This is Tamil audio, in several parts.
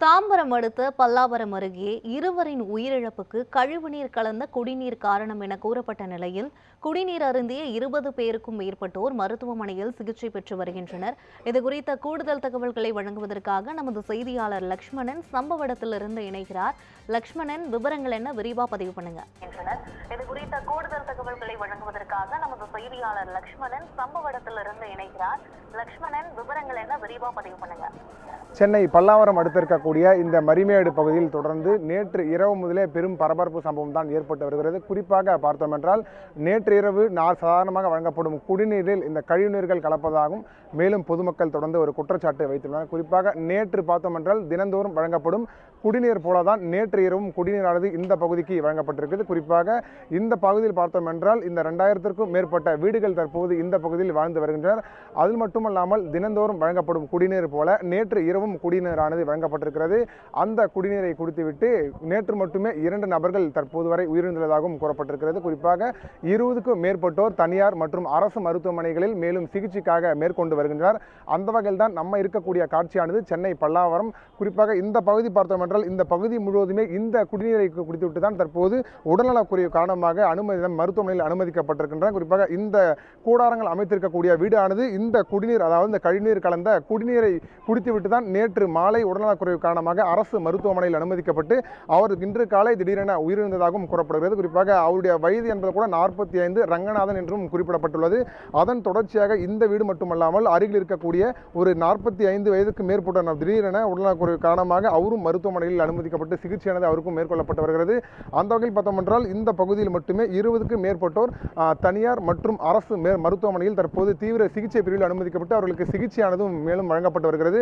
தாம்பரம் அடுத்த பல்லாவரம் அருகே இருவரின் உயிரிழப்புக்கு கழிவுநீர் கலந்த குடிநீர் காரணம் என கூறப்பட்ட நிலையில் குடிநீர் அருந்திய 20 பேருக்கும் மேற்பட்டோர் மருத்துவமனையில் சிகிச்சை பெற்று வருகின்றனர். இதுகுறித்த கூடுதல் தகவல்களை வழங்குவதற்காக நமது செய்தியாளர் லக்ஷ்மணன் சம்பவ இடத்திலிருந்து இணைகிறார். லக்ஷ்மணன், விவரங்கள் என்ன, விரிவா பதிவு பண்ணுங்க. இதுகுறித்த கூடுதல் தகவல்களை வழங்குவதற்காக நமது செய்தியாளர் லக்ஷ்மணன் சம்பவ இடத்திலிருந்து இணைகிறார். லக்ஷ்மணன், விவரங்கள் என்ன, விரிவா பதிவு பண்ணுங்க. சென்னை பல்லாவரம் அடுத்து இருக்கக்கூடிய இந்த மரிமேடு பகுதியில் தொடர்ந்து நேற்று இரவு முதலே பெரும் பரபரப்பு சம்பவம் தான் ஏற்பட்டு வருகிறது. குறிப்பாக பார்த்தோம் என்றால் நேற்று இரவு சாதாரணமாக வழங்கப்படும் குடிநீரில் இந்த கழிவுநீர்கள் கலப்பதாகவும் மேலும் பொதுமக்கள் தொடர்ந்து ஒரு குற்றச்சாட்டு வைத்துள்ளனர். குறிப்பாக நேற்று பார்த்தோம் என்றால் தினந்தோறும் வழங்கப்படும் குடிநீர் போலதான் நேற்று இரவும் குடிநீரானது இந்த பகுதிக்கு வழங்கப்பட்டிருக்கிறது. குறிப்பாக இந்த பகுதியில் பார்த்தோம் என்றால் இந்த 2000க்கும் மேற்பட்ட வீடுகள் தற்போது இந்த பகுதியில் வாழ்ந்து வருகின்றனர். அது மட்டுமல்லாமல் தினந்தோறும் வழங்கப்படும் குடிநீர் போல நேற்று இரவும் குடிநீரானது வழங்கப்பட்டிருக்கிறது. அந்த குடிநீரை குடித்துவிட்டு நேற்று மட்டுமே 2 நபர்கள் தற்போது வரை உயிரிழந்துள்ளதாகவும் கூறப்பட்டிருக்கிறது. குறிப்பாக 20க்கும் மேற்பட்டோர் தனியார் மற்றும் அரசு மருத்துவமனைகளில் மேலும் சிகிச்சைக்காக மேற்கொண்டு வருகின்றனர். அந்த வகையில் தான் நம்ம இருக்கக்கூடிய காட்சியானது சென்னை பல்லாவரம். குறிப்பாக இந்த பகுதி பார்த்தோம் என்றால் இந்த பகுதி முழுவதுமே இந்த குடிநீரை குடித்துவிட்டு தான் தற்போது உடல்நலக்குறைவு காரணமாக மருத்துவமனையில் அனுமதிக்கப்பட்டிருக்கின்றன. குறிப்பாக இந்த கூடாரங்கள் அமைத்திருக்கக்கூடிய வீடானது இந்த குடிநீர், அதாவது இந்த கழிவுநீர் கலந்த குடிநீரை குடித்துவிட்டு தான் நேற்று மாலை உடல்நலக்குறைவு காரணமாக அரசு மருத்துவமனையில் அனுமதிக்கப்பட்டு அவர் இன்று காலை திடீரென உயிரிழந்ததாகவும் கூறப்படுகிறது. குறிப்பாக அவருடைய வயது என்பது கூட 45, ரங்கநாதன் என்றும் குறிப்பிடப்பட்டுள்ளது. அதன் தொடர்ச்சியாக இந்த வீடு மட்டுமல்லாமல் அருகில் இருக்கக்கூடிய ஒரு 45 வயதுக்கு மேற்பட்ட திடீரென உடல்நலக்குறைவு காரணமாக அவரும் மருத்துவமனையில் அனுமதிக்கப்பட்டு சிகிச்சையானது அவருக்கும் மேற்கொள்ளப்பட்டு வருகிறது. அந்த வகையில் பார்த்தோம் என்றால் இந்த பகுதியில் மட்டுமே 20க்கும் மேற்பட்டோர் தனியார் மற்றும் அரசு மருத்துவமனையில் தற்போது தீவிர சிகிச்சை பிரிவில் அனுமதிக்கப்பட்டு அவர்களுக்கு சிகிச்சையானதும் மேலும் வழங்கப்பட்டு வருகிறது.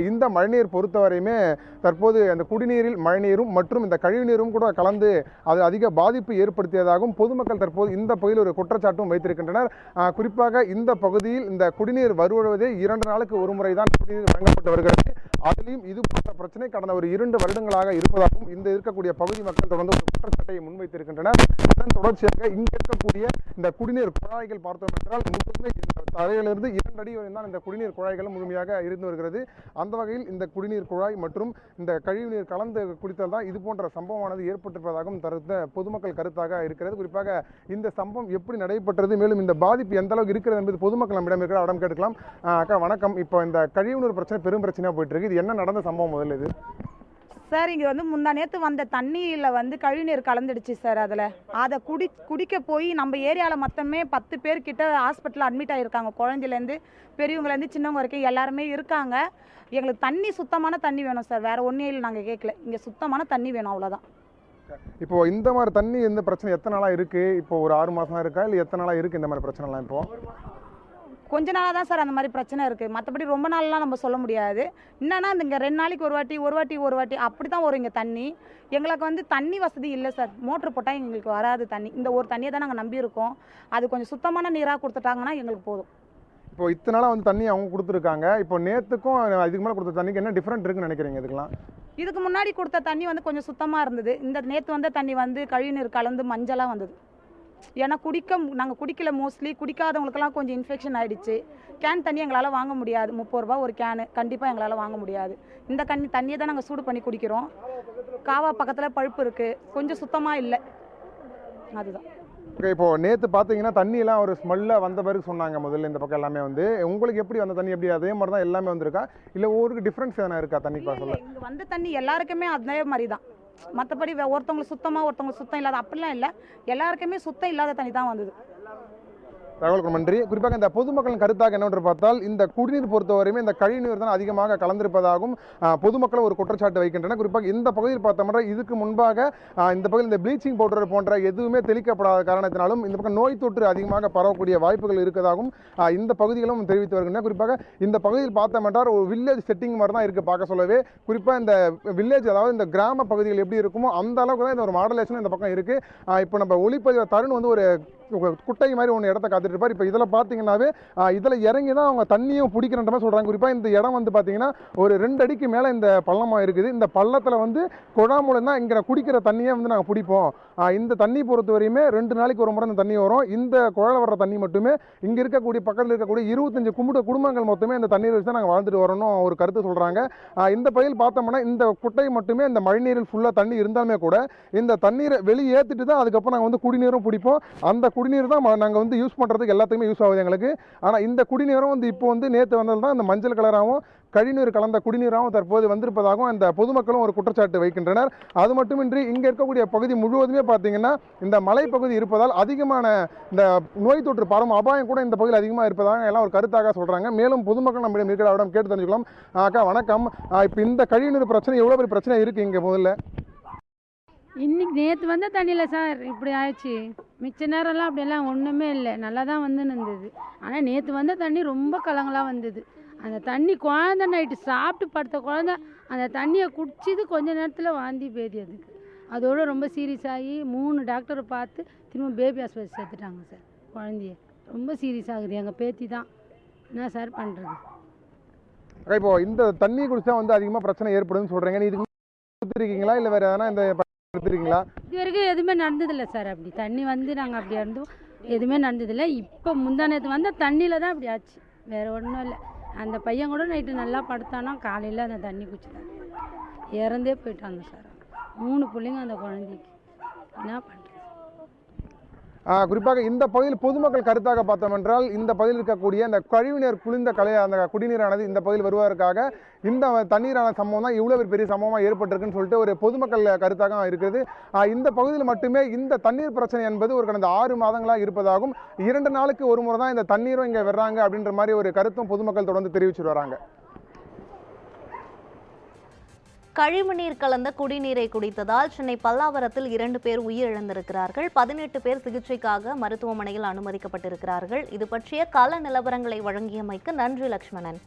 இந்த மழைநீர் பொறுத்தவரையுமே தற்போது அந்த குடிநீரில் மழைநீரும் மற்றும் இந்த கழிவுநீரும் கூட கலந்து அது அதிக பாதிப்பு ஏற்படுத்தியதாகவும் பொதுமக்கள் தற்போது இந்த பகுதியில் ஒரு குற்றச்சாட்டும் வைத்திருக்கின்றனர். குறிப்பாக இந்த பகுதியில் இந்த குடிநீர் வருவதே 2 நாளுக்கு ஒரு முறை தான் குடிநீர் வழங்கப்பட்டு வருகிறது. அதிலும் இது போன்ற பிரச்சனை கடந்த ஒரு 2 வருடங்களாக இருப்பதாகவும் இந்த இருக்கக்கூடிய பகுதி மக்கள் தொடர்ந்து ஒரு குற்றச்சாட்டை முன்வைத்திருக்கின்றனர். இதன் தொடர்ச்சியாக இங்கு இருக்கக்கூடிய இந்த குடிநீர் குழாய்கள் பார்த்தோம் என்றால் முழுவதுமே தரையிலிருந்து 2 அடி வரை தான் இந்த குடிநீர் குழாய்கள் முழுமையாக இருந்து வருகிறது. அந்த வகையில் இந்த குடிநீர் குழாய் மற்றும் இந்த கழிவுநீர் கலந்து குடித்தல் தான் இது போன்ற சம்பவமானது ஏற்பட்டிருப்பதாகவும் பொதுமக்கள் கருத்தாக இருக்கிறது. குறிப்பாக இந்த சம்பவம் எப்படி நடைபெற்றது, மேலும் இந்த பாதிப்பு எந்த அளவுக்கு இருக்கிறது என்பது பொதுமக்கள் நம்மிடம் இருக்கிற இடம் கேட்கலாம். அக்கா வணக்கம். இப்போ இந்த கழிவுநீர் பிரச்சனை பெரும் பிரச்சனையாக போயிட்டு இருக்கு. இது என்ன நடந்த சம்பவம் முதல்ல இது? சார், இங்கே முந்தா நேற்று வந்த தண்ணியில் கழிவுநீர் கலந்துடுச்சு சார். அதை குடிக்க போய் நம்ம ஏரியாவில் மொத்தமே 10 பேர் கிட்ட ஹாஸ்பிட்டலில் அட்மிட் ஆகியிருக்காங்க. குழந்தையிலேருந்து பெரியவங்கலேருந்து சின்னவங்க வரைக்கும் எல்லாருமே இருக்காங்க. எங்களுக்கு தண்ணி, சுத்தமான தண்ணி வேணும் சார். வேறு ஒன்றும் இல்லை, நாங்கள் கேட்கல. இங்கே சுத்தமான தண்ணி வேணும், அவ்வளோதான். இப்போ இந்த மாதிரி தண்ணி இந்த பிரச்சனை எத்தனை நாளாக இருக்குது? இப்போ ஒரு 6 மாதம் இருக்கா, இல்லை எத்தனை நாளாக இருக்குது இந்த மாதிரி பிரச்சனைலாம்? இப்போ கொஞ்ச நாளாக தான் சார் அந்த மாதிரி பிரச்சனை இருக்குது. மற்றபடி ரொம்ப நாள்லாம் நம்ம சொல்ல முடியாது. என்னன்னா இங்கே 2 நாளைக்கு ஒரு வாட்டி அப்படி தான் வரும் இங்கே தண்ணி. எங்களுக்கு தண்ணி வசதி இல்லை சார். மோட்ரு போட்டால் எங்களுக்கு வராது தண்ணி. இந்த ஒரு தண்ணியை தான் நாங்கள் நம்பியிருக்கோம். அது கொஞ்சம் சுத்தமான நீராக கொடுத்துட்டாங்கன்னா எங்களுக்கு போதும். இப்போ இத்தனை நாளாக தண்ணி அவங்க கொடுத்துருக்காங்க. இப்போ நேற்றுக்கும் இதுக்கு மேலே கொடுத்த தண்ணிக்கு என்ன டிஃப்ரெண்ட் இருக்குன்னு நினைக்கிறீங்க? இதுக்கு முன்னாடி கொடுத்த தண்ணி கொஞ்சம் சுத்தமாக இருந்தது. இந்த நேற்று வந்த தண்ணி கழிவுநீர் கலந்து மஞ்சளாக வந்தது. ஏன்னா நாங்கள் குடிக்கல. மோஸ்ட்லி குடிக்காதவங்களுக்கெல்லாம் கொஞ்சம் இன்ஃபெக்ஷன் ஆகிடுச்சு. கேன் தண்ணி எங்களால் வாங்க முடியாது. 30 ரூபா ஒரு கேனு கண்டிப்பாக எங்களால் வாங்க முடியாது. இந்த தண்ணியை தான் நாங்கள் சூடு பண்ணி குடிக்கிறோம். காவா பக்கத்தில் பழுப்பு இருக்குது, கொஞ்சம் சுத்தமாக இல்லை. அதுதான். இப்போ நேற்று பார்த்தீங்கன்னா தண்ணியெல்லாம் ஒரு ஸ்மெல்ல வந்த பிறகு சொன்னாங்க முதல்ல இந்த பக்கம் எல்லாமே உங்களுக்கு எப்படி வந்த தண்ணி எப்படி அதே மாதிரி தான் எல்லாமே வந்திருக்கா, இல்லை ஒவ்வொருக்கு டிஃப்ரென்ஸ் எதனா இருக்கா தண்ணி பார்க்கல? இங்கே வந்த தண்ணி எல்லாருக்குமே அதே மாதிரி தான். மற்றபடி ஒருத்தவங்களுக்கு சுத்தமாக ஒருத்தவங்களுக்கு சுத்தம் இல்லாத அப்படிலாம் இல்லை. எல்லாருக்குமே சுத்தம் இல்லாத தண்ணி தான் வந்தது. தகவலுக்கு நன்றி. குறிப்பாக இந்த பொதுமக்களின் கருத்தாக என்னவென்று பார்த்தால் இந்த குடிநீர் பொறுத்தவரையுமே இந்த கழிவுநீர் தான் அதிகமாக கலந்திருப்பதாகவும் பொதுமக்கள் ஒரு குற்றச்சாட்டு வைக்கின்றனர். குறிப்பாக இந்த பகுதியில் பார்த்தோம்னா இதுக்கு முன்பாக இந்த பகுதியில் இந்த ப்ளீச்சிங் பவுடர் போன்ற எதுவுமே தெளிக்கப்படாத காரணத்தினாலும் இந்த பக்கம் நோய் தொற்று அதிகமாக பரவக்கூடிய வாய்ப்புகள் இருக்கதாகவும் இந்த பகுதிகளும் தெரிவித்து வருகின்றன. குறிப்பாக இந்த பகுதியில் பார்த்தோம் என்றால் ஒரு வில்லேஜ் செட்டிங் மாதிரி தான் இருக்குது பார்க்க சொல்லவே. குறிப்பாக இந்த வில்லேஜ், அதாவது இந்த கிராம பகுதிகள் எப்படி இருக்குமோ அந்த அளவுக்கு தான் இந்த ஒரு மாடலேஷன் இந்த பக்கம் இருக்குது. இப்போ நம்ம ஒளிப்பதிவு தருண் ஒரு குட்டை மாதிரி ஒன்று இடத்த காத்துட்டு இருப்பார். இப்போ இதில் பார்த்தீங்கன்னாவே இதில் இறங்கி தான் அவங்க தண்ணியும் பிடிக்கிறன்ற மாதிரி சொல்கிறாங்க. குறிப்பாக இந்த இடம் வந்து பார்த்தீங்கன்னா ஒரு 2 அடிக்கு மேலே இந்த பள்ளமாக இருக்குது. இந்த பள்ளத்தில் வந்து குழா மூலம் தான் இங்கே குடிக்கிற தண்ணியை வந்து நாங்கள் பிடிப்போம். இந்த தண்ணி பொறுத்த வரையுமே 2 நாளைக்கு ஒரு முறை இந்த தண்ணி வரும். இந்த குழாய் வர்ற தண்ணி மட்டுமே இங்கே இருக்கக்கூடிய பக்கத்தில் இருக்கக்கூடிய 25 குடும்பங்கள் மொத்தமே இந்த தண்ணீர் வச்சு தான் நாங்கள் வாழ்ந்துட்டு வரணும் ஒரு கருத்து சொல்கிறாங்க. இந்த பகுதியில் பார்த்தோம்னா இந்த குட்டை மட்டுமே இந்த மழைநீரில் ஃபுல்லாக தண்ணி இருந்தாலுமே கூட இந்த தண்ணீரை வெளியேற்றிட்டு தான் அதுக்கப்புறம் நாங்கள் வந்து குடிநீரும் பிடிப்போம். அந்த குடிநீர் தான் நாங்கள் வந்து யூஸ் பண்ணுறதுக்கு எல்லாத்துக்குமே யூஸ் ஆகுது எங்களுக்கு. ஆனால் இந்த குடிநீரும் வந்து இப்போ வந்து நேற்று வந்தது தான் இந்த மஞ்சள் கலராகவும் கழிநீர் கலந்த குடிநீராகவும் தற்போது வந்திருப்பதாகவும் இந்த பொதுமக்களும் ஒரு குற்றச்சாட்டு வைக்கின்றனர். அது மட்டுமின்றி இங்கே இருக்கக்கூடிய பகுதி முழுவதுமே பார்த்தீங்கன்னா இந்த மலைப்பகுதி இருப்பதால் அதிகமான இந்த நோய் தொற்று பரவும் அபாயம் கூட இந்த பகுதியில் அதிகமாக இருப்பதாக எல்லாம் ஒரு கருத்தாக சொல்கிறாங்க. மேலும் பொதுமக்கள் நம்மிடம் இருக்கிற அவரிடம் கேட்டு தெரிஞ்சுக்கலாம். அக்கா வணக்கம். இப்போ இந்த கழிநீர் பிரச்சனை எவ்வளோ பெரிய பிரச்சனை இருக்குது இங்கே முதல்ல? இன்னைக்கு நேற்று வந்த தண்ணியில் சார் இப்படி ஆயிடுச்சு. மிச்ச நேரம்லாம் அப்படியெல்லாம் ஒன்றுமே இல்லை, நல்லா தான் வந்து இருந்தது. ஆனால் நேற்று வந்த தண்ணி ரொம்ப கலங்களாக வந்தது. அந்த தண்ணி குழந்த நைட்டு சாப்பிட்டு படுத்த குழந்த அந்த தண்ணியை குடிச்சிது கொஞ்ச நேரத்தில் வாந்தி பேதி. அதோடு ரொம்ப சீரியஸ் ஆகி 3 டாக்டரை பார்த்து திரும்ப பேபி ஹாஸ்பிட்டல் சேர்த்துட்டாங்க சார். குழந்தைய ரொம்ப சீரியஸ் ஆகுது. எங்கள் பேத்தி தான். என்ன சார் பண்ணுறது? இப்போ இந்த தண்ணி குடிச்சா வந்து அதிகமாக பிரச்சனை ஏற்படுதுன்னு சொல்கிறீங்க. நீ இதுக்கு கொடுத்துருக்கீங்களா இல்லை வேறு எதனா இந்த எடுத்துருக்கீங்களா? இது வரைக்கும் எதுவுமே நடந்ததில்லை சார். அப்படி தண்ணி வந்து நாங்கள் அப்படி இருந்தோம், எதுவுமே நடந்ததில்லை. இப்போ முந்தா நேற்று வந்த தண்ணியில் தான் அப்படி ஆச்சு, வேறு ஒன்றும் இல்லை. அந்த பையன் கூட நைட்டு நல்லா படுத்தானா காலையில் அந்த தண்ணி குடிச்சுதான் இறந்தே போயிட்டாங்க சார். 3 பிள்ளைங்க அந்த குழந்தைக்கு. என்ன பண்ணுறது? குறிப்பாக இந்த பகுதியில் பொதுமக்கள் கருத்தாக பார்த்தோம் என்றால் இந்த பகுதியில் இருக்கக்கூடிய இந்த கழிவுநீர் குளிர்ந்த அந்த குடிநீரானது இந்த பகுதியில் வருவதற்காக இந்த தண்ணீரான சம்பவம் தான் இவ்வளோ பெரிய சம்பவமாக ஏற்பட்டிருக்குன்னு சொல்லிட்டு ஒரு பொதுமக்கள் கருத்தாக இருக்கிறது. இந்த பகுதியில் மட்டுமே இந்த தண்ணீர் பிரச்சனை என்பது ஒரு கடந்த 6 மாதங்களாக இருப்பதாகவும் 2 நாளுக்கு ஒரு முறை தான் இந்த தண்ணீரும் இங்கே வர்றாங்க அப்படின்ற மாதிரி ஒரு கருத்தும் பொதுமக்கள் தொடர்ந்து தெரிவிச்சு வராங்க. கழிவுநீர் கலந்த குடிநீரை குடித்ததால் சென்னை பல்லாவரத்தில் 2 பேர் உயிரிழந்திருக்கிறார்கள். 18 பேர் சிகிச்சைக்காக மருத்துவமனையில் அனுமதிக்கப்பட்டிருக்கிறார்கள். இது பற்றிய கள நிலவரங்களை வழங்கியமைக்கு நன்றி லட்சுமணன்.